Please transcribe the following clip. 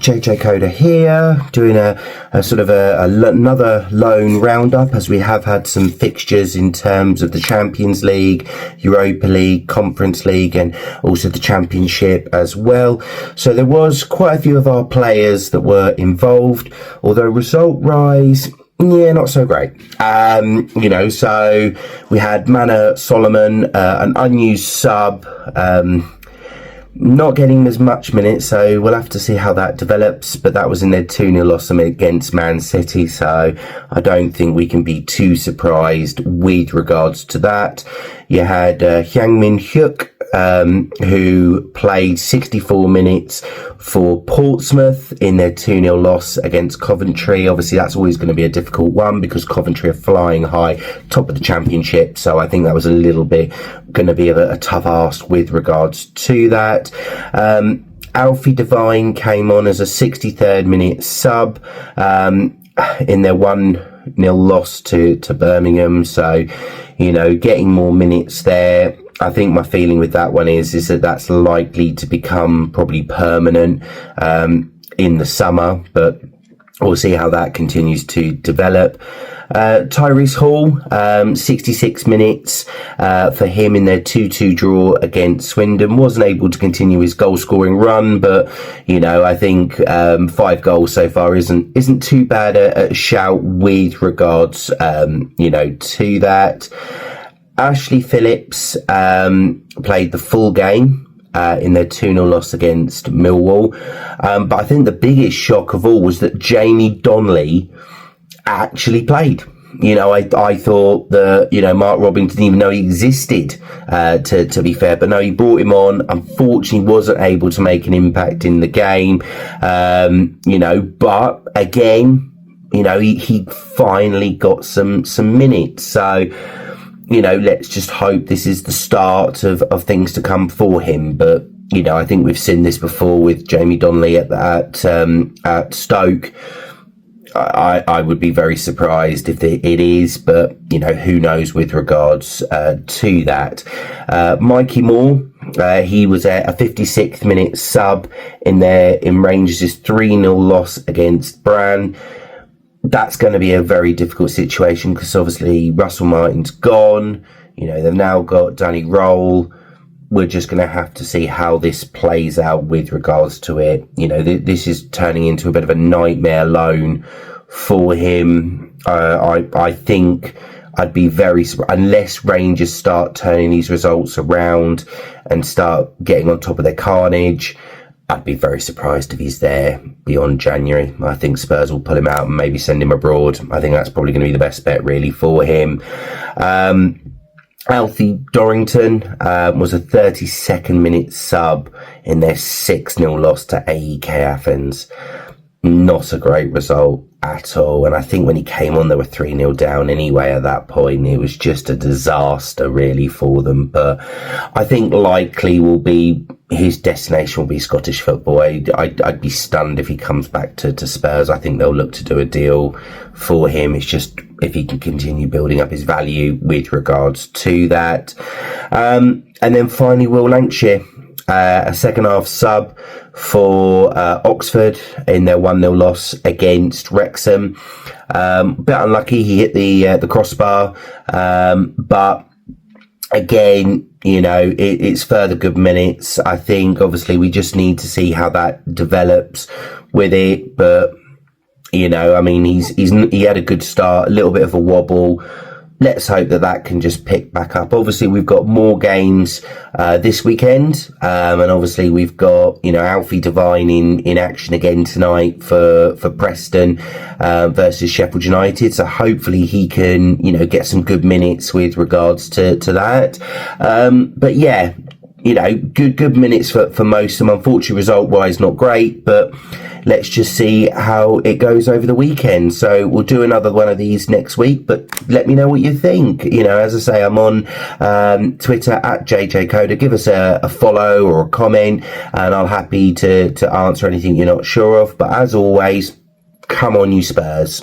JJ Coda here, doing a sort of another loan roundup, as we have had some fixtures in terms of the Champions League, Europa League, Conference League, and also the Championship as well. So there was quite a few of our players that were involved, although result-wise, yeah, not so great. So we had Mana Solomon, an unused sub, not getting as much minutes, so we'll have to see how that develops, but that was in their 2-0 loss against Man City, so I don't think we can be too surprised with regards to that. You had Hyang-Min Hyuk, who played 64 minutes for Portsmouth in their 2-0 loss against Coventry. Obviously, that's always going to be a difficult one because Coventry are flying high, top of the Championship, so I think that was a little bit going to be a tough ask with regards to that. Alfie Devine came on as a 63rd minute sub in their 1-0 loss to Birmingham, so getting more minutes there. I think my feeling with that one is that that's likely to become probably permanent in the summer, but we'll see how that continues to develop. Tyrese Hall, 66 minutes for him in their 2-2 draw against Swindon. Wasn't able to continue his goal scoring run, but I think 5 goals so far isn't too bad a shout with regards to that. Ashley Phillips played the full game in their 2-0 loss against Millwall. But I think the biggest shock of all was that Jamie Donnelly actually played. I thought that, Mark Robin didn't even know he existed, to be fair. But no, he brought him on. Unfortunately, wasn't able to make an impact in the game. But again, he finally got some minutes. So, let's just hope this is the start of things to come for him. But, I think we've seen this before with Jamie Donnelly at Stoke. I would be very surprised if it is, but, who knows with regards to that. Mikey Moore, he was a 56th minute sub in Rangers' 3-0 loss against Brann. That's going to be a very difficult situation because obviously Russell Martin's gone. They've now got Danny Roll. We're just going to have to see how this plays out with regards to it. This is turning into a bit of a nightmare loan for him. I think I'd be very surprised unless Rangers start turning these results around and start getting on top of their carnage. I'd be very surprised if he's there beyond January. I think Spurs will pull him out and maybe send him abroad. I think that's probably going to be the best bet really for him. Alfie Dorrington was a 32nd minute sub in their 6-0 loss to AEK Athens. Not a great result at all. And I think when he came on, they were 3-0 down anyway at that point. It was just a disaster really for them. But I think likely his destination will be Scottish football. I'd be stunned if he comes back to Spurs. I think they'll look to do a deal for him. It's just if he can continue building up his value with regards to that. And then finally, Will Lancashire, a second half sub for Oxford in their 1-0 loss against Wrexham. Bit unlucky, he hit the crossbar, but again, it's further good minutes. I think obviously we just need to see how that develops with it, but he had a good start, a little bit of a wobble. Let's hope that can just pick back up. Obviously, we've got more games this weekend, and obviously we've got Alfie Devine in action again tonight for Preston versus Sheffield United. So hopefully he can get some good minutes with regards to that. But yeah, good minutes for most of them. Unfortunately, result wise, not great, but let's just see how it goes over the weekend. So we'll do another one of these next week, but let me know what you think. As I say, I'm on Twitter at JJ Coda. Give us a follow or a comment, and I'll happy to answer anything you're not sure of. But as always, come on, you Spurs.